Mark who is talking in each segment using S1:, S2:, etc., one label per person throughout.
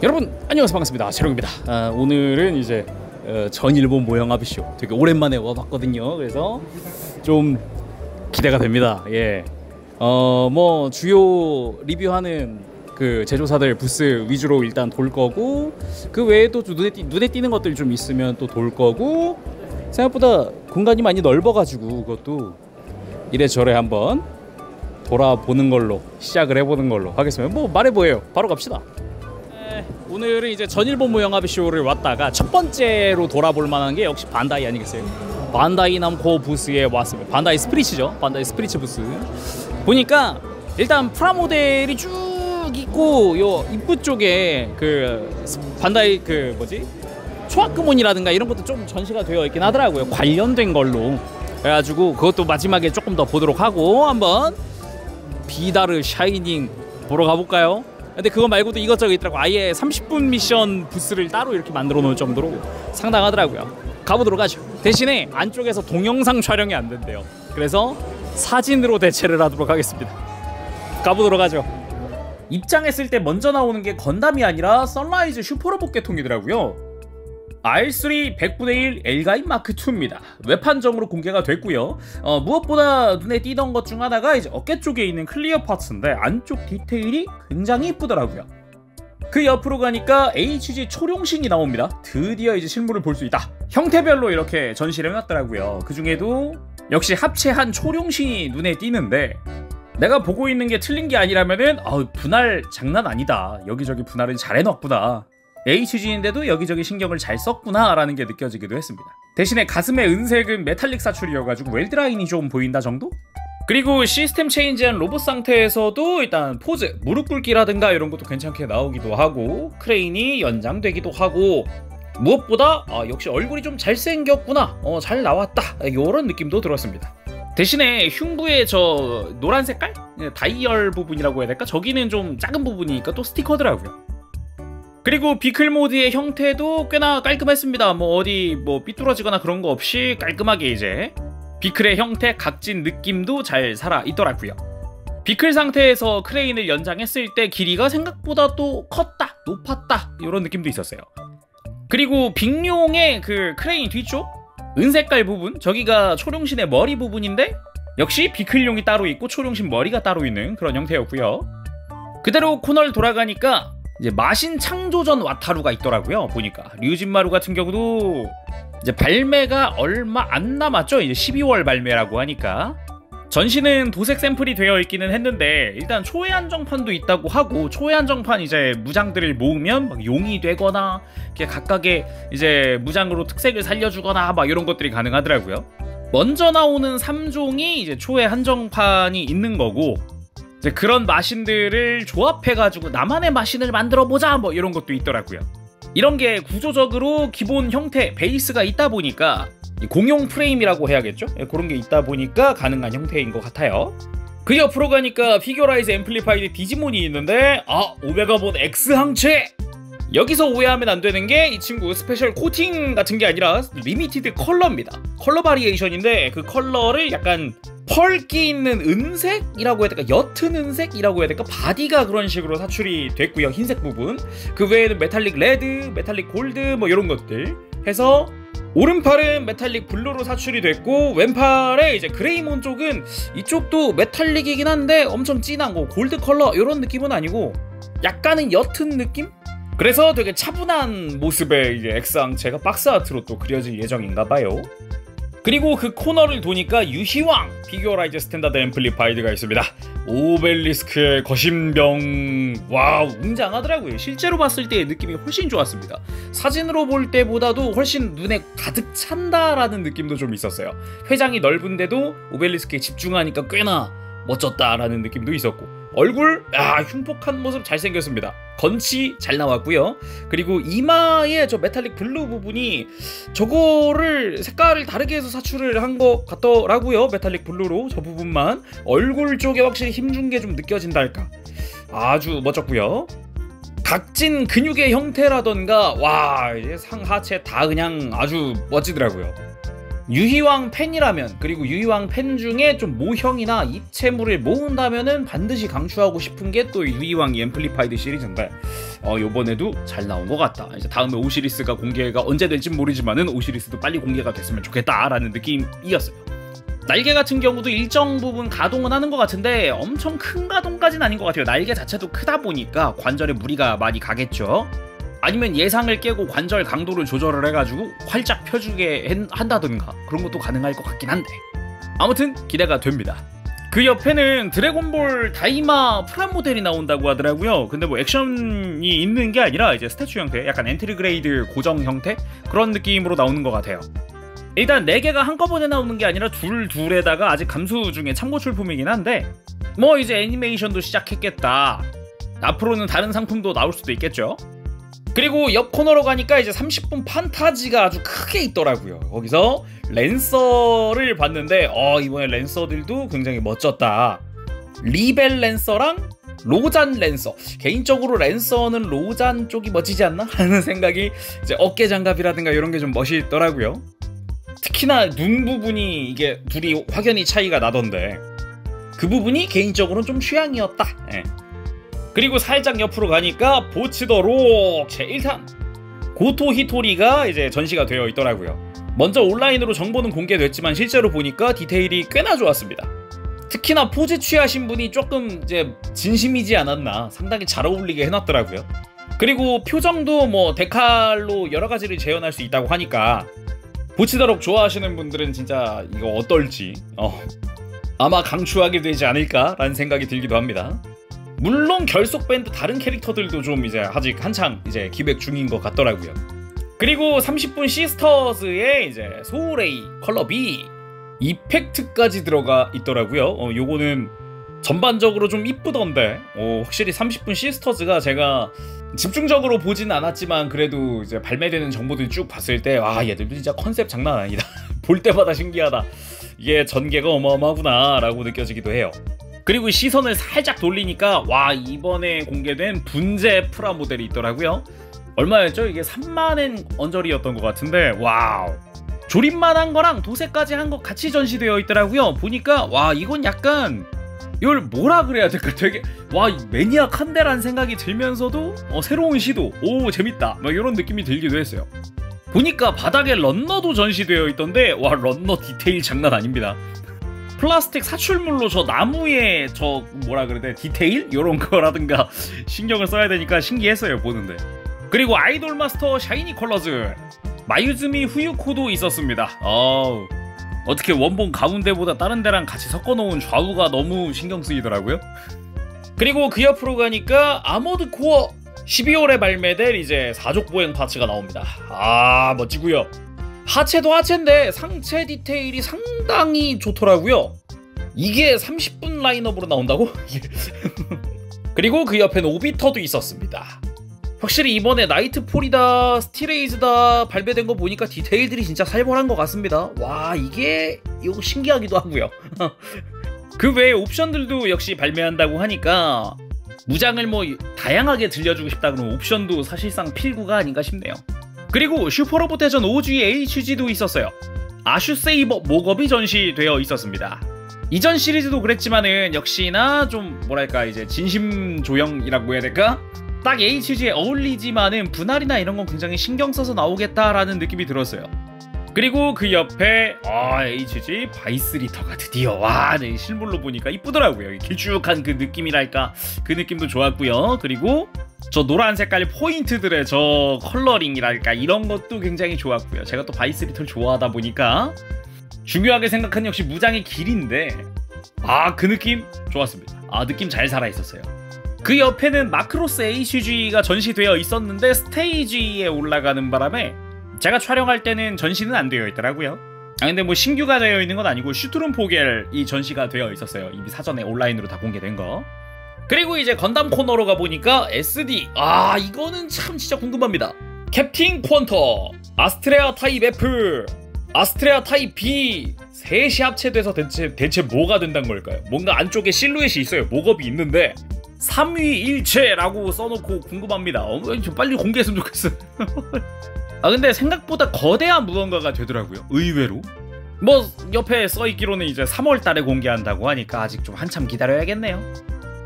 S1: 여러분 안녕하세요, 반갑습니다. 재롱입니다. 오늘은 이제 전일본 모형 아비쇼 되게 오랜만에 와봤거든요. 그래서 좀 기대가 됩니다. 예. 뭐 주요 리뷰하는 그 제조사들 부스 위주로 일단 돌 거고, 그 외에도 눈에 띄는 것들 좀 있으면 또 돌 거고, 생각보다 공간이 많이 넓어가지고 그것도 이래저래 한번 돌아보는 걸로 시작을 해보는 걸로 하겠습니다. 뭐 말해 뭐예요. 바로 갑시다. 오늘은 이제 전일본 모형 아비쇼를 왔다가 첫 번째로 돌아볼 만한 게 역시 반다이 아니겠어요? 반다이 남코 부스에 왔습니다. 반다이 스프리츠죠. 반다이 스프리츠 부스 보니까 일단 프라모델이 쭉 있고, 요 입구 쪽에 그 반다이 그 뭐지? 초아크몬이라든가 이런 것도 좀 전시가 되어 있긴 하더라고요. 관련된 걸로. 그래가지고 그것도 마지막에 조금 더 보도록 하고, 한번 비다르 샤이닝 보러 가볼까요? 근데 그거 말고도 이것저것 있더라고. 아예 30분 미션 부스를 따로 이렇게 만들어 놓을 정도로 상당하더라고요. 가보도록 하죠. 대신에 안쪽에서 동영상 촬영이 안 된대요. 그래서 사진으로 대체를 하도록 하겠습니다. 가보도록 하죠. 입장했을 때 먼저 나오는 게 건담이 아니라 선라이즈 슈퍼로봇 계통이더라고요. R3 100분의 1 엘가인 마크2입니다. 외판정으로 공개가 됐고요. 무엇보다 눈에 띄던 것 중 하나가 이제 어깨 쪽에 있는 클리어 파츠인데 안쪽 디테일이 굉장히 이쁘더라고요. 그 옆으로 가니까 HG 초룡신이 나옵니다. 드디어 이제 실물을 볼 수 있다. 형태별로 이렇게 전시를 해놨더라고요. 그 중에도 역시 합체한 초룡신이 눈에 띄는데, 내가 보고 있는 게 틀린 게 아니라면은 분할 장난 아니다. 여기저기 분할은 잘 해놨구나. HG인데도 여기저기 신경을 잘 썼구나 라는 게 느껴지기도 했습니다. 대신에 가슴의 은색은 메탈릭 사출이어가지고 웰드라인이 좀 보인다 정도? 그리고 시스템 체인지한 로봇 상태에서도 일단 포즈, 무릎 꿇기라든가 이런 것도 괜찮게 나오기도 하고, 크레인이 연장되기도 하고, 무엇보다 역시 얼굴이 좀 잘생겼구나, 잘 나왔다, 이런 느낌도 들었습니다. 대신에 흉부의 저 노란 색깔? 다이얼 부분이라고 해야 될까? 저기는 좀 작은 부분이니까 또 스티커더라고요. 그리고 비클 모드의 형태도 꽤나 깔끔했습니다. 뭐 어디 뭐 삐뚤어지거나 그런 거 없이 깔끔하게 이제 비클의 형태, 각진 느낌도 잘 살아 있더라고요. 비클 상태에서 크레인을 연장했을 때 길이가 생각보다 또 컸다, 높았다, 이런 느낌도 있었어요. 그리고 빅룡의 그 크레인 뒤쪽 은색깔 부분, 저기가 초룡신의 머리 부분인데 역시 비클룡이 따로 있고 초룡신 머리가 따로 있는 그런 형태였고요. 그대로 코너를 돌아가니까 이제 마신 창조전 와타루가 있더라고요. 보니까 류진마루 같은 경우도 이제 발매가 얼마 안 남았죠. 이제 12월 발매라고 하니까 전시는 도색 샘플이 되어 있기는 했는데, 일단 초회 한정판도 있다고 하고, 초회 한정판 이제 무장들을 모으면 막 용이 되거나 각각의 이제 무장으로 특색을 살려주거나 막 이런 것들이 가능하더라고요. 먼저 나오는 3종이 이제 초회 한정판이 있는 거고, 이제 그런 마신들을 조합해가지고 나만의 마신을 만들어보자 뭐 이런 것도 있더라고요. 이런 게 구조적으로 기본 형태, 베이스가 있다 보니까 공용 프레임이라고 해야겠죠? 그런 게 있다 보니까 가능한 형태인 것 같아요. 그 옆으로 가니까 피규어라이즈 앰플리파이드 디지몬이 있는데, 오메가본 X 항체! 여기서 오해하면 안 되는 게 이 친구 스페셜 코팅 같은 게 아니라 리미티드 컬러입니다. 컬러 바리에이션인데 그 컬러를 약간 펄기 있는 은색이라고 해야 될까? 옅은 은색이라고 해야 될까? 바디가 그런 식으로 사출이 됐고요. 흰색 부분. 그 외에는 메탈릭 레드, 메탈릭 골드 뭐 이런 것들 해서, 오른팔은 메탈릭 블루로 사출이 됐고, 왼팔에 이제 그레이몬 쪽은 이쪽도 메탈릭이긴 한데 엄청 진한 거 골드 컬러 이런 느낌은 아니고 약간은 옅은 느낌? 그래서 되게 차분한 모습의 이제 X항체가 박스 아트로 또 그려질 예정인가봐요. 그리고 그 코너를 도니까 유희왕 피규어라이즈 스탠다드 앰플리파이드가 있습니다. 오벨리스크의 거신병, 와우, 웅장하더라고요. 실제로 봤을 때의 느낌이 훨씬 좋았습니다. 사진으로 볼 때보다도 훨씬 눈에 가득 찬다라는 느낌도 좀 있었어요. 회장이 넓은데도 오벨리스크에 집중하니까 꽤나 멋졌다라는 느낌도 있었고, 얼굴 흉폭한 모습 잘생겼습니다. 건치 잘 나왔고요. 그리고 이마의 저 메탈릭 블루 부분이 저거를 색깔을 다르게 해서 사출을 한 것 같더라고요. 메탈릭 블루로 저 부분만. 얼굴 쪽에 확실히 힘준 게 좀 느껴진달까, 아주 멋졌고요. 각진 근육의 형태라던가 와, 이제 상하체 다 그냥 아주 멋지더라고요. 유희왕 팬이라면, 그리고 유희왕 팬 중에 좀 모형이나 입체물을 모은다면은 반드시 강추하고 싶은 게 또 유희왕 앰플리파이드 시리즈인데, 요번에도 잘 나온 것 같다. 이제 다음에 오시리스가 공개가 언제 될진 모르지만은 오시리스도 빨리 공개가 됐으면 좋겠다라는 느낌이었어요. 날개 같은 경우도 일정 부분 가동은 하는 것 같은데 엄청 큰 가동까지는 아닌 것 같아요. 날개 자체도 크다 보니까 관절에 무리가 많이 가겠죠. 아니면 예상을 깨고 관절 강도를 조절을 해가지고 활짝 펴주게 한다든가 그런 것도 가능할 것 같긴 한데 아무튼 기대가 됩니다. 그 옆에는 드래곤볼 다이마 프라모델이 나온다고 하더라고요. 근데 뭐 액션이 있는 게 아니라 이제 스태츄 형태, 약간 엔트리 그레이드 고정 형태 그런 느낌으로 나오는 것 같아요. 일단 4개가 한꺼번에 나오는 게 아니라 둘에다가 아직 감수 중에 참고 출품이긴 한데 뭐 이제 애니메이션도 시작했겠다. 앞으로는 다른 상품도 나올 수도 있겠죠. 그리고 옆 코너로 가니까 이제 30분 판타지가 아주 크게 있더라고요. 거기서 랜서를 봤는데 이번에 랜서들도 굉장히 멋졌다. 리벨 랜서랑 로잔 랜서. 개인적으로 랜서는 로잔 쪽이 멋지지 않나? 하는 생각이 이제 어깨 장갑이라든가 이런 게 좀 멋있더라고요. 특히나 눈 부분이 이게 둘이 확연히 차이가 나던데 그 부분이 개인적으로는 좀 취향이었다. 예. 그리고 살짝 옆으로 가니까 보츠 더 록 제1탄 고토 히토리가 이제 전시가 되어 있더라고요. 먼저 온라인으로 정보는 공개됐지만 실제로 보니까 디테일이 꽤나 좋았습니다. 특히나 포즈 취하신 분이 조금 이제 진심이지 않았나 상당히 잘 어울리게 해놨더라고요. 그리고 표정도 뭐 데칼로 여러 가지를 재현할 수 있다고 하니까 보츠 더 록 좋아하시는 분들은 진짜 이거 어떨지 아마 강추하게 되지 않을까라는 생각이 들기도 합니다. 물론 결속 밴드 다른 캐릭터들도 좀 이제 아직 한창 이제 기획 중인 것 같더라고요. 그리고 30분 시스터즈의 이제 소울레이 컬러 B 이펙트까지 들어가 있더라고요. 요거는 전반적으로 좀 이쁘던데 확실히 30분 시스터즈가 제가 집중적으로 보진 않았지만 그래도 이제 발매되는 정보들 쭉 봤을 때 와 얘들도 진짜 컨셉 장난 아니다. 볼 때마다 신기하다. 이게 전개가 어마어마하구나 라고 느껴지기도 해요. 그리고 시선을 살짝 돌리니까 와 이번에 공개된 분재 프라모델이 있더라고요. 얼마였죠? 이게 3만엔 언저리였던 것 같은데 와우 조립만 한 거랑 도색까지 한 거 같이 전시되어 있더라고요. 보니까 와 이건 약간 이걸 뭐라 그래야 될까 되게 와 매니악한데라는 생각이 들면서도 새로운 시도 오 재밌다 막 이런 느낌이 들기도 했어요. 보니까 바닥에 런너도 전시되어 있던데 와 런너 디테일 장난 아닙니다. 플라스틱 사출물로 저 나무에 저 뭐라 그래야 돼 디테일? 요런 거라든가 신경을 써야 되니까 신기했어요 보는데. 그리고 아이돌 마스터 샤이니 컬러즈 마유즈미 후유코도 있었습니다. 어떻게 원본 가운데보다 다른 데랑 같이 섞어놓은 좌우가 너무 신경 쓰이더라고요. 그리고 그 옆으로 가니까 아머드 코어 12월에 발매될 이제 사족 보행 파츠가 나옵니다. 멋지고요. 하체도 하체인데 상체 디테일이 상당히 좋더라고요. 이게 30분 라인업으로 나온다고? 그리고 그 옆에는 오비터도 있었습니다. 확실히 이번에 나이트폴이다 스틸에이즈다 발매된 거 보니까 디테일들이 진짜 살벌한 것 같습니다. 와 이게 이거 신기하기도 하고요. 그 외에 옵션들도 역시 발매한다고 하니까 무장을 뭐 다양하게 들려주고 싶다 그러면 옵션도 사실상 필구가 아닌가 싶네요. 그리고 슈퍼로봇 대전 OG HG도 있었어요. 아슈세이버 목업이 전시되어 있었습니다. 이전 시리즈도 그랬지만은 역시나 좀 뭐랄까 이제 진심 조형이라고 해야 될까? 딱 HG에 어울리지만은 분할이나 이런 건 굉장히 신경 써서 나오겠다라는 느낌이 들었어요. 그리고 그 옆에 HG 바이스리터가 드디어 네, 실물로 보니까 이쁘더라고요. 길쭉한 그 느낌이랄까 그 느낌도 좋았고요. 그리고 저 노란 색깔 포인트들의 저 컬러링이랄까 이런 것도 굉장히 좋았고요. 제가 또 바이스리터를 좋아하다 보니까 중요하게 생각하는 역시 무장의 길인데 그 느낌 좋았습니다. 느낌 잘 살아있었어요. 그 옆에는 마크로스 HG가 전시되어 있었는데 스테이지에 올라가는 바람에 제가 촬영할 때는 전시는 안 되어 있더라고요. 근데 뭐 신규가 되어 있는 건 아니고 슈트룸 포겔이 전시가 되어 있었어요. 이미 사전에 온라인으로 다 공개된 거. 그리고 이제 건담 코너로 가보니까 SD 이거는 참 진짜 궁금합니다. 캡틴 퀀터, 아스트레아 타입 F, 아스트레아 타입 B 셋이 합체돼서 대체 뭐가 된다는 걸까요? 뭔가 안쪽에 실루엣이 있어요. 목업이 있는데 3위일체라고 써놓고 궁금합니다. 빨리 공개했으면 좋겠어요. 근데 생각보다 거대한 무언가가 되더라고요. 의외로. 뭐 옆에 써있기로는 이제 3월달에 공개한다고 하니까 아직 좀 한참 기다려야겠네요.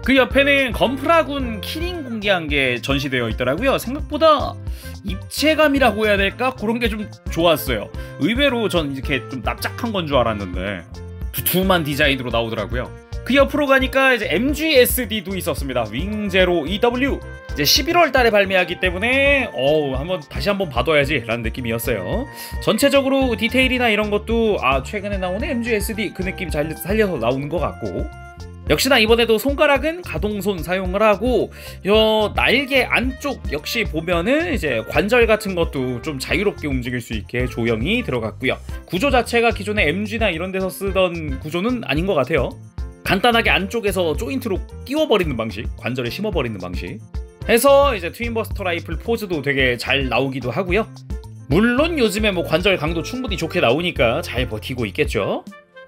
S2: 그 옆에는 건프라군 키링 공개한 게 전시되어 있더라고요. 생각보다 입체감이라고 해야 될까? 그런 게 좀 좋았어요. 의외로 전 이렇게 좀 납작한 건 줄 알았는데 두툼한 디자인으로 나오더라고요. 그 옆으로 가니까 이제 MGSD도 있었습니다. 윙제로 EW. 이제 11월 달에 발매하기 때문에 다시 한번 봐둬야지 라는 느낌이었어요. 전체적으로 디테일이나 이런 것도 최근에 나오는 MGSD 그 느낌 잘 살려서 나오는 것 같고, 역시나 이번에도 손가락은 가동손 사용을 하고 날개 안쪽 역시 보면은 이제 관절 같은 것도 좀 자유롭게 움직일 수 있게 조형이 들어갔고요. 구조 자체가 기존의 MG나 이런 데서 쓰던 구조는 아닌 것 같아요. 간단하게 안쪽에서 조인트로 끼워버리는 방식, 관절에 심어버리는 방식 해서 이제 트윈버스터 라이플 포즈도 되게 잘 나오기도 하고요. 물론 요즘에 뭐 관절 강도 충분히 좋게 나오니까 잘 버티고 있겠죠.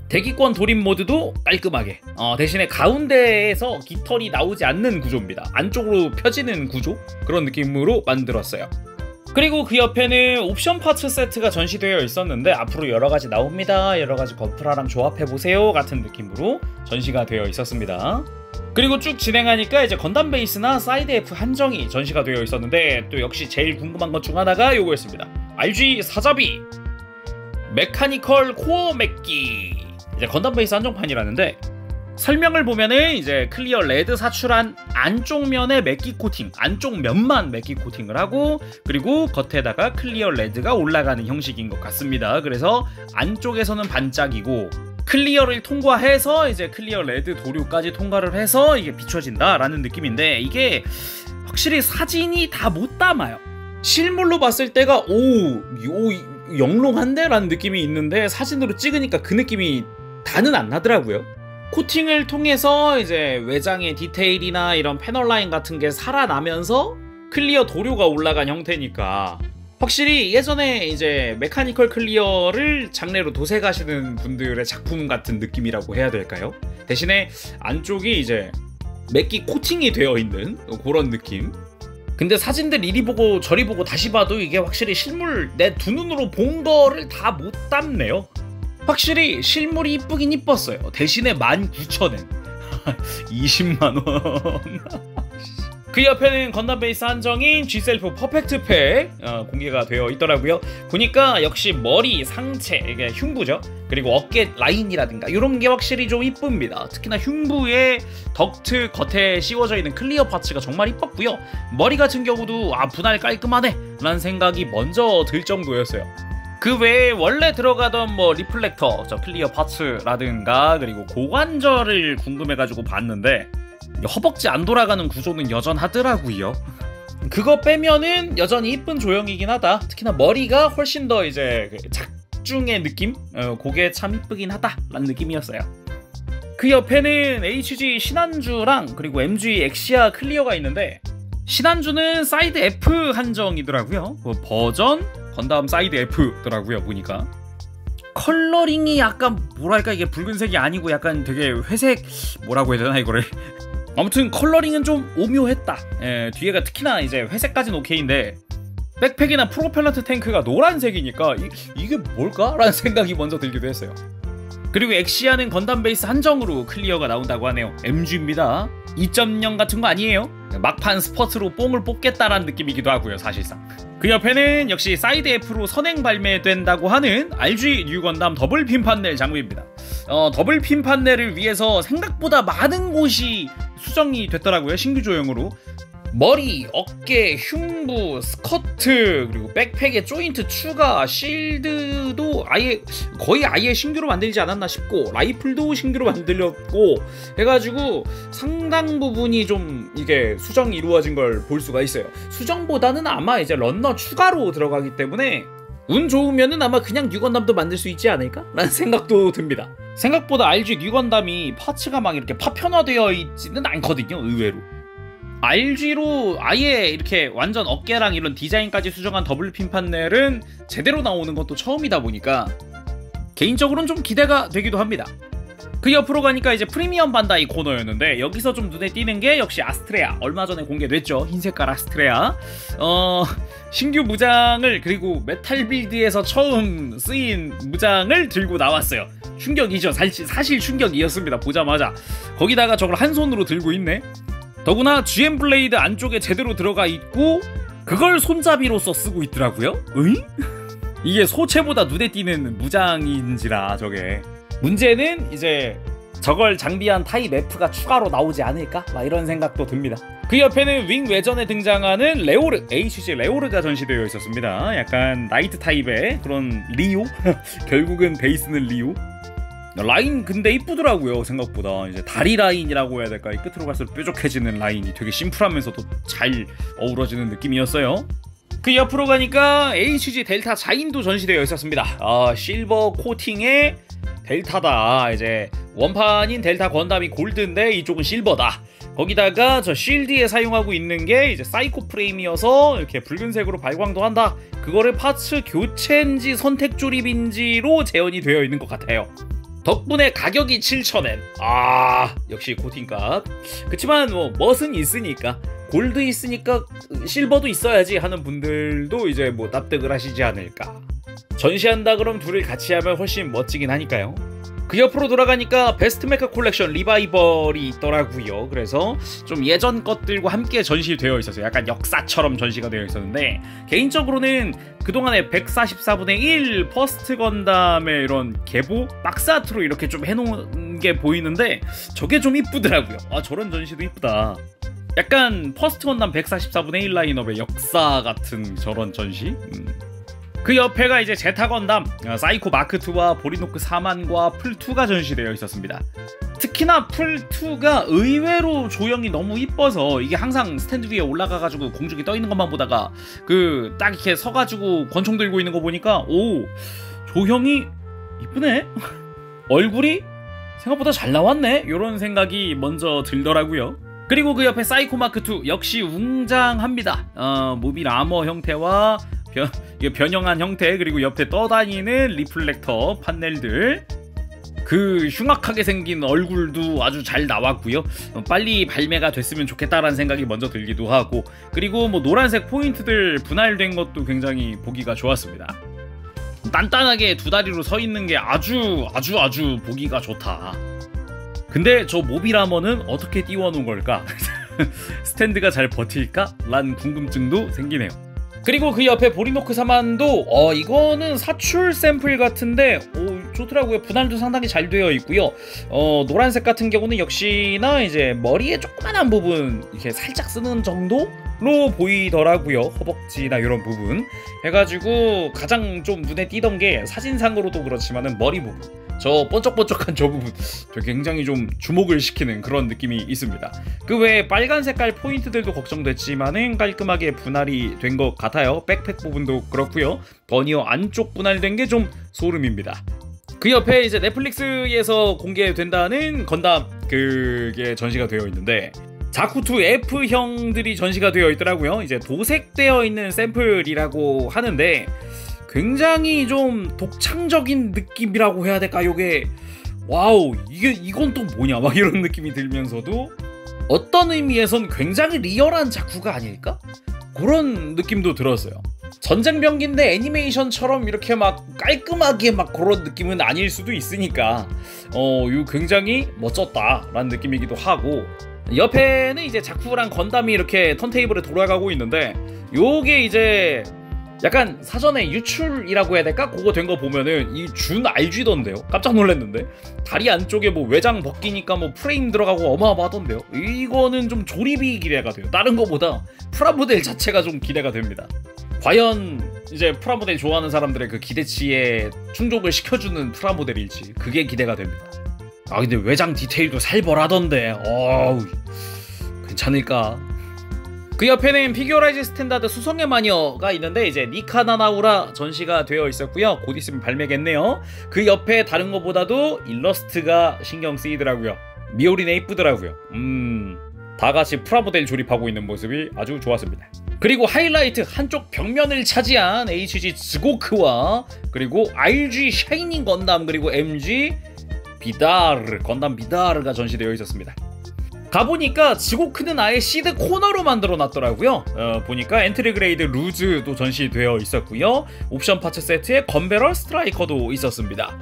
S2: 대기권 돌입 모드도 깔끔하게, 대신에 가운데에서 깃털이 나오지 않는 구조입니다. 안쪽으로 펴지는 구조? 그런 느낌으로 만들었어요. 그리고 그 옆에는 옵션 파츠 세트가 전시되어 있었는데 앞으로 여러가지 나옵니다, 여러가지 건프라랑 조합해보세요 같은 느낌으로 전시가 되어 있었습니다. 그리고 쭉 진행하니까 이제 건담 베이스나 사이드 F 한정이 전시가 되어 있었는데, 또 역시 제일 궁금한 것 중 하나가 요거였습니다. RG 사자비 메카니컬 코어 맥기. 이제 건담 베이스 한정판이라는데, 설명을 보면은 이제 클리어 레드 사출한 안쪽 면에 맥기 코팅, 안쪽 면만 맥기 코팅을 하고, 그리고 겉에다가 클리어 레드가 올라가는 형식인 것 같습니다. 그래서 안쪽에서는 반짝이고 클리어를 통과해서 이제 클리어 레드 도료까지 통과를 해서 이게 비춰진다라는 느낌인데, 이게 확실히 사진이 다 못 담아요. 실물로 봤을 때가 영롱한데? 라는 느낌이 있는데 사진으로 찍으니까 그 느낌이 다는 안 나더라고요. 코팅을 통해서 이제 외장의 디테일이나 이런 패널 라인 같은 게 살아나면서 클리어 도료가 올라간 형태니까 확실히 예전에 이제 메카니컬 클리어를 장르로 도색하시는 분들의 작품 같은 느낌이라고 해야 될까요? 대신에 안쪽이 이제 맥기 코팅이 되어 있는 그런 느낌. 근데 사진들 이리 보고 저리 보고 다시 봐도 이게 확실히 실물 내 두 눈으로 본 거를 다 못 담네요. 확실히 실물이 이쁘긴 이뻤어요. 대신에 19,000엔 20만원. 그 옆에는 건담 베이스 한정인 G셀프 퍼펙트 팩 공개가 되어 있더라고요. 보니까 역시 머리, 상체, 이게 흉부죠. 그리고 어깨 라인이라든가 이런 게 확실히 좀 이쁩니다. 특히나 흉부에 덕트 겉에 씌워져 있는 클리어 파츠가 정말 이뻤고요. 머리 같은 경우도 분할 깔끔하네 라는 생각이 먼저 들 정도였어요. 그 외에 원래 들어가던 뭐 리플렉터, 클리어 파츠라든가 그리고 고관절을 궁금해가지고 봤는데 허벅지 안 돌아가는 구조는 여전하더라고요. 그거 빼면은 여전히 이쁜 조형이긴 하다. 특히나 머리가 훨씬 더 이제 작중의 느낌? 그게 참 이쁘긴 하다라는 느낌이었어요. 그 옆에는 HG 신한주랑 그리고 MG 엑시아 클리어가 있는데, 신한주는 사이드 F 한정이더라고요. 버전 건담 사이드 F더라고요. 보니까 컬러링이 약간 뭐랄까, 이게 붉은색이 아니고 약간 되게 회색, 뭐라고 해야 되나 이거를. 아무튼 컬러링은 좀 오묘했다. 뒤에가 특히나 이제 회색까지는 오케이인데 백팩이나 프로펠런트 탱크가 노란색이니까 이게 뭘까? 라는 생각이 먼저 들기도 했어요. 그리고 엑시아는 건담 베이스 한정으로 클리어가 나온다고 하네요. MG입니다. 2.0 같은 거 아니에요? 막판 스퍼트로 뽕을 뽑겠다라는 느낌이기도 하고요, 사실상. 그 옆에는 역시 사이드 F로 선행 발매된다고 하는 RG 뉴 건담 더블 핀 판넬 장비입니다. 더블 핀 판넬을 위해서 생각보다 많은 곳이 수정이 됐더라고요, 신규 조형으로. 머리, 어깨, 흉부, 스커트, 그리고 백팩에 조인트 추가, 실드도 거의 아예 신규로 만들지 않았나 싶고, 라이플도 신규로 만들렸고 해가지고 상당 부분이 좀 이게 수정이 이루어진 걸 볼 수가 있어요. 수정보다는 아마 이제 런너 추가로 들어가기 때문에 운 좋으면은 아마 그냥 뉴건담도 만들 수 있지 않을까? 라는 생각도 듭니다. 생각보다 RG 뉴건담이 파츠가 막 이렇게 파편화되어 있지는 않거든요, 의외로. RG로 아예 이렇게 완전 어깨랑 이런 디자인까지 수정한 더블 핀 판넬은 제대로 나오는 것도 처음이다 보니까 개인적으로는 좀 기대가 되기도 합니다. 그 옆으로 가니까 이제 프리미엄 반다이 코너였는데 여기서 좀 눈에 띄는 게 역시 아스트레아, 얼마 전에 공개됐죠. 흰색깔 아스트레아. 신규 무장을, 그리고 메탈 빌드에서 처음 쓰인 무장을 들고 나왔어요. 충격이죠. 사실 충격이었습니다. 보자마자. 거기다가 저걸 한 손으로 들고 있네. 더구나 GM 블레이드 안쪽에 제대로 들어가 있고 그걸 손잡이로서 쓰고 있더라고요. 으잉? 이게 소체보다 눈에 띄는 무장인지라 저게. 문제는 이제 저걸 장비한 타입 F가 추가로 나오지 않을까? 막 이런 생각도 듭니다. 그 옆에는 윙 외전에 등장하는 레오르, HG 레오르가 전시되어 있었습니다. 약간 나이트 타입의 그런 리오? 결국은 베이스는 리오? 라인 근데 이쁘더라고요. 생각보다. 이제 다리 라인이라고 해야 될까? 이 끝으로 갈수록 뾰족해지는 라인이 되게 심플하면서도 잘 어우러지는 느낌이었어요. 그 옆으로 가니까 HG 델타 자인도 전시되어 있었습니다. 실버 코팅의 델타다. 이제 원판인 델타 건담이 골드인데 이쪽은 실버다. 거기다가 저 실드에 사용하고 있는 게 이제 사이코 프레임이어서 이렇게 붉은색으로 발광도 한다. 그거를 파츠 교체인지 선택 조립인지로 재현이 되어 있는 것 같아요. 덕분에 가격이 7,000엔. 역시 코팅값. 그치만 뭐 멋은 있으니까, 골드 있으니까 실버도 있어야지 하는 분들도 이제 뭐 납득을 하시지 않을까. 전시한다 그럼 둘을 같이 하면 훨씬 멋지긴 하니까요. 그 옆으로 돌아가니까 베스트 메카 콜렉션 리바이벌이 있더라고요. 그래서 좀 예전 것들과 함께 전시되어 있었어요. 약간 역사처럼 전시가 되어 있었는데, 개인적으로는 그동안에 144분의 1 퍼스트 건담의 이런 계보 박스 아트로 이렇게 좀 해놓은 게 보이는데 저게 좀 이쁘더라고요. 저런 전시도 이쁘다. 약간 퍼스트 건담 144분의 1 라인업의 역사 같은 저런 전시. 그 옆에가 이제 제타 건담 사이코 마크2와 보리노크 4만과 풀2가 전시되어 있었습니다. 특히나 풀2가 의외로 조형이 너무 이뻐서, 이게 항상 스탠드 위에 올라가가지고 공중에 떠있는 것만 보다가 그 딱 이렇게 서가지고 권총 들고 있는 거 보니까 오, 조형이 이쁘네? 얼굴이 생각보다 잘 나왔네? 이런 생각이 먼저 들더라고요. 그리고 그 옆에 사이코 마크2 역시 웅장합니다. 모빌 아머 형태와 변형한 형태, 그리고 옆에 떠다니는 리플렉터 판넬들, 그 흉악하게 생긴 얼굴도 아주 잘 나왔고요. 빨리 발매가 됐으면 좋겠다라는 생각이 먼저 들기도 하고, 그리고 뭐 노란색 포인트들 분할된 것도 굉장히 보기가 좋았습니다. 단단하게 두 다리로 서 있는 게 아주 보기가 좋다. 근데 저 모빌 아머는 어떻게 띄워놓은 걸까? 스탠드가 잘 버틸까? 란 궁금증도 생기네요. 그리고 그 옆에 보리노크 4만도 이거는 사출 샘플 같은데 좋더라고요. 분할도 상당히 잘 되어 있고요. 노란색 같은 경우는 역시나 이제 머리에 조그만한 부분 이렇게 살짝 쓰는 정도로 보이더라고요. 허벅지나 이런 부분 해가지고 가장 좀 눈에 띄던 게, 사진상으로도 그렇지만은 머리 부분, 저 번쩍번쩍한 저 부분 굉장히 좀 주목을 시키는 그런 느낌이 있습니다. 그 외에 빨간 색깔 포인트들도 걱정됐지만은 깔끔하게 분할이 된 것 같아요. 백팩 부분도 그렇고요. 버니어 안쪽 분할된 게 좀 소름입니다. 그 옆에 이제 넷플릭스에서 공개된다는 건담 그게 전시가 되어 있는데, 자쿠2 F형들이 전시가 되어 있더라고요. 이제 도색되어 있는 샘플이라고 하는데 굉장히 좀 독창적인 느낌이라고 해야 될까? 요게 와우, 이건 또 뭐냐 막 이런 느낌이 들면서도 어떤 의미에선 굉장히 리얼한 자쿠가 아닐까? 그런 느낌도 들었어요. 전쟁병기인데 애니메이션처럼 이렇게 막 깔끔하게 막 그런 느낌은 아닐 수도 있으니까 요 굉장히 멋졌다라는 느낌이기도 하고, 옆에는 이제 자쿠랑 건담이 이렇게 턴테이블에 돌아가고 있는데, 요게 이제 약간 사전에 유출이라고 해야 될까? 그거 된 거 보면은 이 준 RG던데요. 깜짝 놀랐는데 다리 안쪽에 뭐 외장 벗기니까 뭐 프레임 들어가고 어마어마하던데요. 이거는 좀 조립이 기대가 돼요. 다른 거보다 프라모델 자체가 좀 기대가 됩니다. 과연 이제 프라모델 좋아하는 사람들의 그 기대치에 충족을 시켜주는 프라모델일지, 그게 기대가 됩니다. 근데 외장 디테일도 살벌하던데 괜찮을까? 그 옆에는 피규어라이즈 스탠다드 수성의 마녀가 있는데, 이제 니카나나우라 전시가 되어 있었고요. 곧 있으면 발매겠네요. 그 옆에 다른 것보다도 일러스트가 신경 쓰이더라고요. 미오리네 이쁘더라고요. 다 같이 프라모델 조립하고 있는 모습이 아주 좋았습니다. 그리고 하이라이트, 한쪽 벽면을 차지한 HG 즈고크와 그리고 RG 샤이닝 건담, 그리고 MG 비다르, 건담 비다르가 전시되어 있었습니다. 가보니까 지고크는 아예 시드 코너로 만들어 놨더라고요. 보니까 엔트리 그레이드 루즈도 전시되어 있었고요. 옵션 파츠 세트에 건배럴 스트라이커도 있었습니다.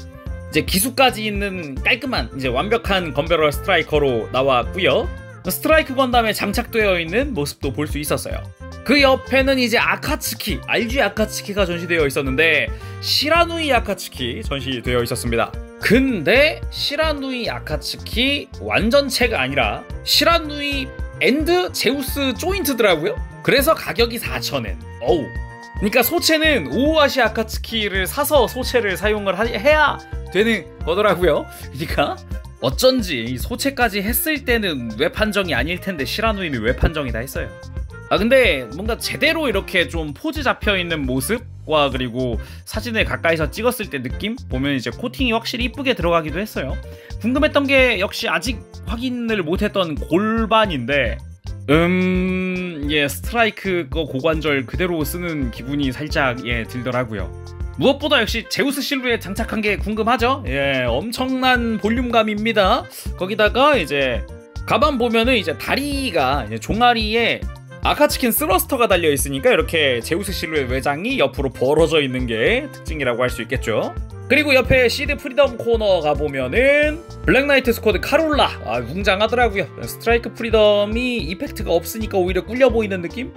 S2: 이제 기수까지 있는 깔끔한 이제 완벽한 건배럴 스트라이커로 나왔고요. 스트라이크 건담에 장착되어 있는 모습도 볼 수 있었어요. 그 옆에는 이제 아카츠키, RG 아카츠키가 전시되어 있었는데 시라누이 아카츠키 전시되어 있었습니다. 근데 시라누이 아카츠키 완전체가 아니라 시라누이 앤드 제우스 조인트더라고요. 그래서 가격이 4,000엔. 어우. 그러니까 소체는 오오아시 아카츠키를 사서 소체를 사용을 해야 되는 거더라고요. 그러니까 어쩐지 이 소체까지 했을 때는 웹 한정이 아닐 텐데 시라누이는 웹 한정이다 했어요. 근데 뭔가 제대로 이렇게 좀 포즈 잡혀있는 모습과 그리고 사진을 가까이서 찍었을 때 느낌? 보면 이제 코팅이 확실히 이쁘게 들어가기도 했어요. 궁금했던 게 역시 아직 확인을 못했던 골반인데 예, 스트라이크 거 고관절 그대로 쓰는 기분이 살짝 들더라고요. 무엇보다 역시 제우스 실루엣 장착한 게 궁금하죠? 예, 엄청난 볼륨감입니다. 거기다가 이제 가방 보면은 이제 다리가 이제 종아리에 아카츠킨 스러스터가 달려 있으니까 이렇게 제우스 실루엣 외장이 옆으로 벌어져 있는 게 특징이라고 할 수 있겠죠. 그리고 옆에 시드 프리덤 코너 가보면은 블랙나이트 스쿼드 카롤라 웅장하더라고요. 스트라이크 프리덤이 이펙트가 없으니까 오히려 꿀려 보이는 느낌?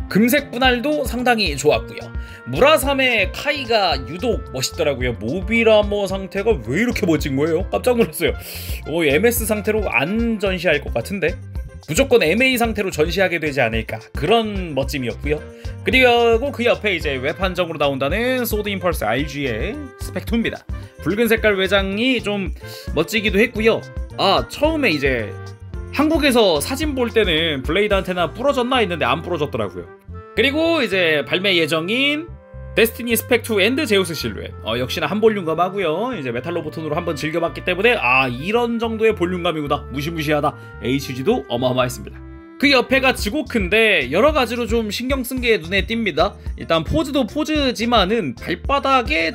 S2: 금색 분할도 상당히 좋았고요. 무라삼의 카이가 유독 멋있더라고요. 모비라머 상태가 왜 이렇게 멋진 거예요? 깜짝 놀랐어요. MS 상태로 안 전시할 것 같은데 무조건 MA 상태로 전시하게 되지 않을까, 그런 멋짐이었고요. 그리고 그 옆에 이제 웹 한정으로 나온다는 소드 임펄스 RG의 스펙2입니다. 붉은 색깔 외장이 좀 멋지기도 했고요. 처음에 이제 한국에서 사진 볼 때는 블레이드 안테나 부러졌나 했는데 안 부러졌더라고요. 그리고 이제 발매 예정인 데스티니 스펙2 앤드 제우스 실루엣, 역시나 한 볼륨감 하고요. 이제 메탈로 버튼으로 한번 즐겨봤기 때문에 이런 정도의 볼륨감이구나, 무시무시하다. HG도 어마어마했습니다. 그 옆에가 지고크인데 여러가지로 좀 신경 쓴 게 눈에 띕니다. 일단 포즈도 포즈지만은 발바닥에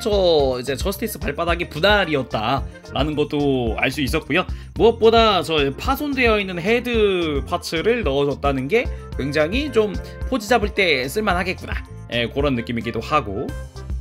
S2: 이제 저스티스 발바닥이 분할이었다 라는 것도 알 수 있었고요. 무엇보다 저 파손되어 있는 헤드 파츠를 넣어줬다는 게 굉장히 좀 포즈 잡을 때 쓸만하겠구나, 그런 느낌이기도 하고,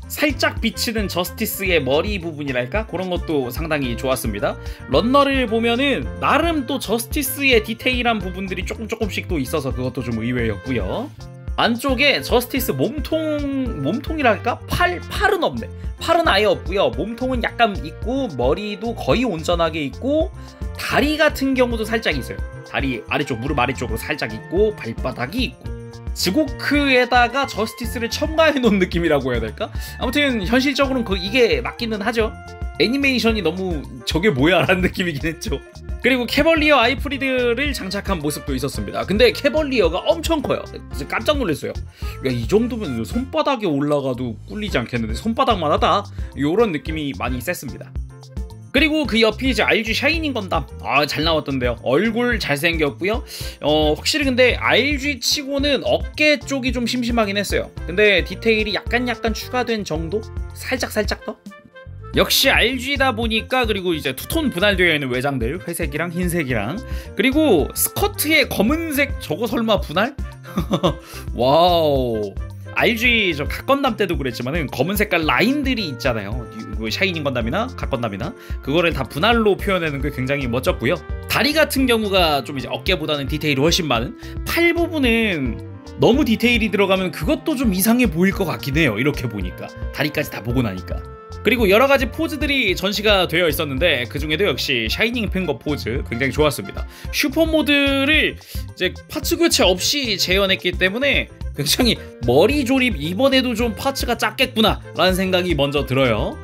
S2: 살짝 비치는 저스티스의 머리 부분이랄까? 그런 것도 상당히 좋았습니다. 런너를 보면은 나름 또 저스티스의 디테일한 부분들이 조금씩 또 있어서 그것도 좀 의외였고요. 안쪽에 저스티스 몸통이랄까? 팔은 없네. 팔은 아예 없고요. 몸통은 약간 있고 머리도 거의 온전하게 있고 다리 같은 경우도 살짝 있어요. 다리 아래쪽, 무릎 아래쪽으로 살짝 있고 발바닥이 있고, 지고크에다가 저스티스를 첨가해 놓은 느낌이라고 해야 될까? 아무튼 현실적으로는 이게 맞기는 하죠. 애니메이션이 너무 저게 뭐야 라는 느낌이긴 했죠. 그리고 캐벌리어 아이프리드를 장착한 모습도 있었습니다. 근데 캐벌리어가 엄청 커요. 깜짝 놀랐어요. 야, 이 정도면 손바닥에 올라가도 꿀리지 않겠는데 손바닥만 하다? 요런 느낌이 많이 셌습니다. 그리고 그 옆이 이제 RG 샤이닝 건담, 잘 나왔던데요. 얼굴 잘생겼고요. 확실히 근데 RG 치고는 어깨 쪽이 좀 심심하긴 했어요. 근데 디테일이 약간 추가된 정도? 살짝 더? 역시 RG다 보니까. 그리고 이제 투톤 분할되어 있는 외장들, 회색이랑 흰색이랑, 그리고 스커트에 검은색, 저거 설마 분할? 와우. RG 저 갓건담 때도 그랬지만은 검은 색깔 라인들이 있잖아요. 샤이닝 건담이나 갓건담이나 그거를 다 분할로 표현하는 게 굉장히 멋졌고요. 다리 같은 경우가 좀 이제 어깨보다는 디테일이 훨씬 많은, 팔 부분은 너무 디테일이 들어가면 그것도 좀 이상해 보일 것 같긴 해요. 이렇게 보니까 다리까지 다 보고 나니까. 그리고 여러가지 포즈들이 전시가 되어 있었는데 그 중에도 역시 샤이닝 핑거 포즈 굉장히 좋았습니다. 슈퍼 모드를 이제 파츠 교체 없이 재현했기 때문에 굉장히 머리 조립 이번에도 좀 파츠가 작겠구나 라는 생각이 먼저 들어요.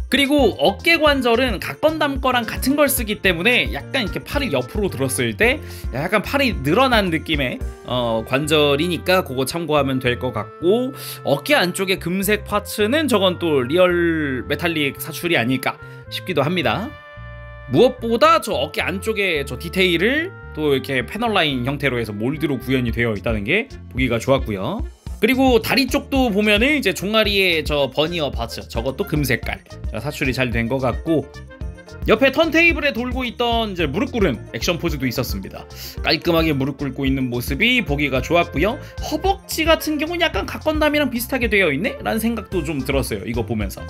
S2: 그리고 어깨 관절은 갓건담 거랑 같은 걸 쓰기 때문에 약간 이렇게 팔을 옆으로 들었을 때 약간 팔이 늘어난 느낌의 관절이니까 그거 참고하면 될 것 같고, 어깨 안쪽에 금색 파츠는 저건 또 리얼 메탈릭 사출이 아닐까 싶기도 합니다. 무엇보다 저 어깨 안쪽에 저 디테일을 또 이렇게 패널라인 형태로 해서 몰드로 구현이 되어 있다는 게 보기가 좋았고요. 그리고 다리 쪽도 보면은 이제 종아리에 저 버니어 파츠, 저것도 금색깔 사출이 잘 된 것 같고, 옆에 턴테이블에 돌고 있던 이제 무릎 꿇은 액션 포즈도 있었습니다. 깔끔하게 무릎 꿇고 있는 모습이 보기가 좋았고요. 허벅지 같은 경우는 약간 각건담이랑 비슷하게 되어 있네? 라는 생각도 좀 들었어요, 이거 보면서.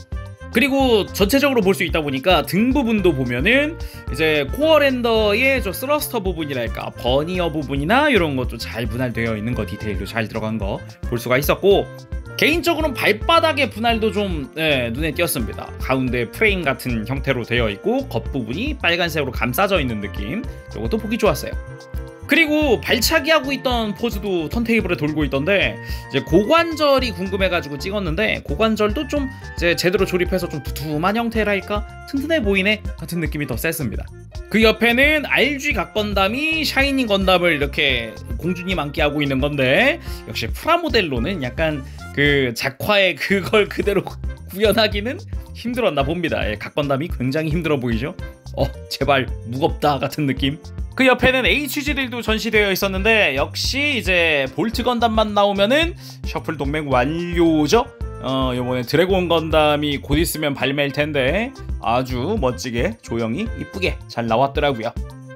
S2: 그리고 전체적으로 볼 수 있다 보니까 등 부분도 보면은 이제 코어 렌더의 저 스러스터 부분이랄까 버니어 부분이나 이런 것도 잘 분할되어 있는 거, 디테일도 잘 들어간 거 볼 수가 있었고, 개인적으로는 발바닥의 분할도 좀 눈에 띄었습니다. 가운데 프레임 같은 형태로 되어 있고 겉부분이 빨간색으로 감싸져 있는 느낌, 이것도 보기 좋았어요. 그리고 발차기 하고 있던 포즈도 턴테이블에 돌고 있던데, 이제 고관절이 궁금해가지고 찍었는데 고관절도 좀 이제 제대로 조립해서 좀 두툼한 형태랄까 튼튼해 보이네 같은 느낌이 더 셌습니다. 그 옆에는 RG 각건담이 샤이닝 건담을 이렇게 공주님 앉게 하고 있는 건데, 역시 프라모델로는 약간 그 작화의 그걸 그대로 구현하기는 힘들었나 봅니다. 각건담이 굉장히 힘들어 보이죠? 제발 무겁다 같은 느낌. 그 옆에는 HG들도 전시되어 있었는데, 역시 이제 볼트 건담만 나오면은 셔플 동맹 완료죠. 요번에 드래곤 건담이 곧 있으면 발매일 텐데 아주 멋지게 조형이 이쁘게 잘 나왔더라고요.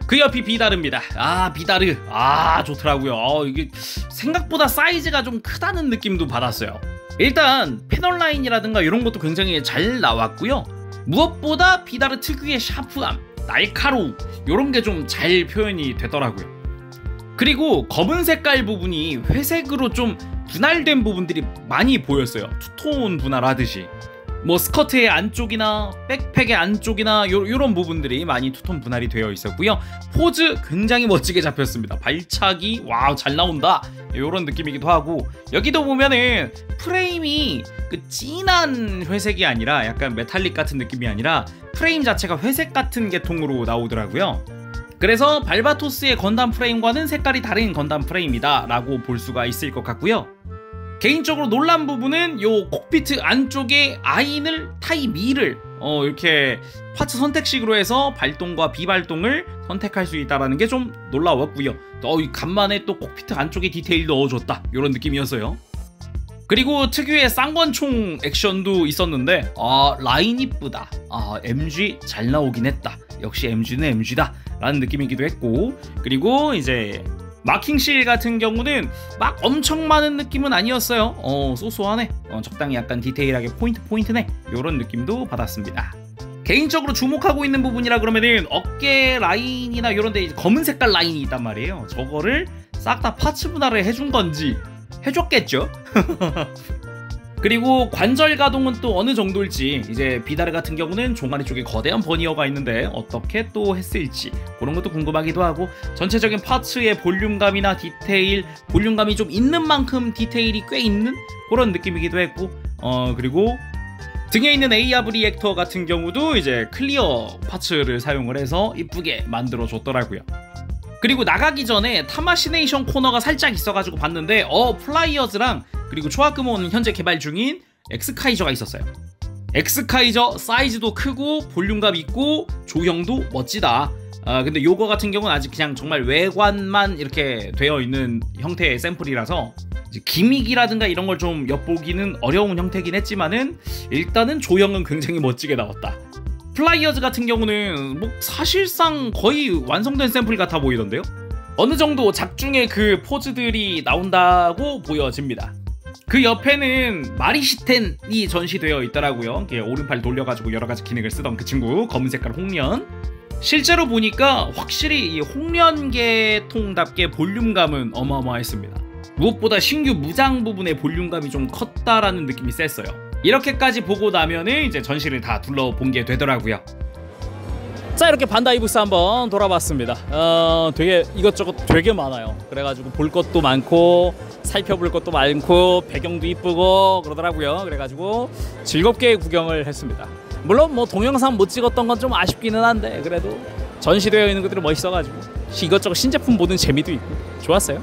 S2: 그 옆이 비다르입니다. 비다르 좋더라고요. 이게 생각보다 사이즈가 좀 크다는 느낌도 받았어요. 일단 패널 라인이라든가 이런 것도 굉장히 잘 나왔고요. 무엇보다 비다르 특유의 샤프함, 날카로움, 이런 게 좀 잘 표현이 되더라고요. 그리고 검은 색깔 부분이 회색으로 좀 분할된 부분들이 많이 보였어요. 투톤 분할하듯이. 뭐 스커트의 안쪽이나 백팩의 안쪽이나 요런 부분들이 많이 투톤 분할이 되어 있었고요. 포즈 굉장히 멋지게 잡혔습니다. 발차기 와우 잘 나온다, 요런 느낌이기도 하고, 여기도 보면은 프레임이 그 진한 회색이 아니라 약간 메탈릭 같은 느낌이 아니라 프레임 자체가 회색 같은 계통으로 나오더라고요. 그래서 발바토스의 건담 프레임과는 색깔이 다른 건담 프레임이다 라고 볼 수가 있을 것 같고요. 개인적으로 놀란 부분은 요 콕피트 안쪽에 아인을 타이미를 이렇게 파츠 선택식으로 해서 발동과 비발동을 선택할 수 있다는 게 좀 놀라웠고요. 간만에 또 콕피트 안쪽에 디테일 넣어줬다, 이런 느낌이었어요. 그리고 특유의 쌍권총 액션도 있었는데 라인 이쁘다, MG 잘 나오긴 했다, 역시 MG는 MG다 라는 느낌이기도 했고, 그리고 이제 마킹실 같은 경우는 막 엄청 많은 느낌은 아니었어요. 소소하네, 적당히 약간 디테일하게 포인트네, 요런 느낌도 받았습니다. 개인적으로 주목하고 있는 부분이라 그러면은 어깨 라인이나 요런데 검은 색깔 라인이 있단 말이에요. 저거를 싹 다 파츠 분할을 해준 건지 해줬겠죠? 그리고 관절 가동은 또 어느 정도일지, 이제 비다르 같은 경우는 종아리 쪽에 거대한 버니어가 있는데 어떻게 또 했을지 그런 것도 궁금하기도 하고, 전체적인 파츠의 볼륨감이나 디테일, 볼륨감이 좀 있는 만큼 디테일이 꽤 있는 그런 느낌이기도 했고, 그리고 등에 있는 에이아브 리액터 같은 경우도 이제 클리어 파츠를 사용을 해서 이쁘게 만들어 줬더라고요. 그리고 나가기 전에 타마시네이션 코너가 살짝 있어가지고 봤는데 플라이어즈랑 그리고 초아크몬은 현재 개발 중인 엑스카이저가 있었어요. 엑스카이저 사이즈도 크고 볼륨감 있고 조형도 멋지다. 근데 요거 같은 경우는 아직 그냥 정말 외관만 이렇게 되어 있는 형태의 샘플이라서 이제 기믹이라든가 이런 걸 좀 엿보기는 어려운 형태긴 했지만은 일단은 조형은 굉장히 멋지게 나왔다. 플라이어즈 같은 경우는 뭐 사실상 거의 완성된 샘플 같아 보이던데요? 어느 정도 작중의 그 포즈들이 나온다고 보여집니다. 그 옆에는 마리시텐이 전시되어 있더라고요. 오른팔 돌려가지고 여러가지 기능을 쓰던 그 친구, 검은 색깔 홍련. 실제로 보니까 확실히 이 홍련계통답게 볼륨감은 어마어마했습니다. 무엇보다 신규 무장 부분의 볼륨감이 좀 컸다라는 느낌이 셌어요. 이렇게까지 보고 나면은 이제 전시를 다 둘러본 게 되더라고요.
S1: 자, 이렇게 반다이 부스 한번 돌아봤습니다. 되게 이것저것 되게 많아요. 그래가지고 볼 것도 많고 살펴볼 것도 많고 배경도 이쁘고 그러더라고요. 그래가지고 즐겁게 구경을 했습니다. 물론 뭐 동영상 못 찍었던 건 좀 아쉽기는 한데, 그래도 전시되어 있는 것들이 멋있어가지고 이것저것 신제품 보는 재미도 있고 좋았어요.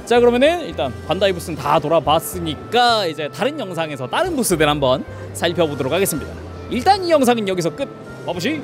S1: 자, 그러면은 일단 반다이 부스는 다 돌아봤으니까 이제 다른 영상에서 다른 부스들 한번 살펴보도록 하겠습니다. 일단 이 영상은 여기서 끝. 바보시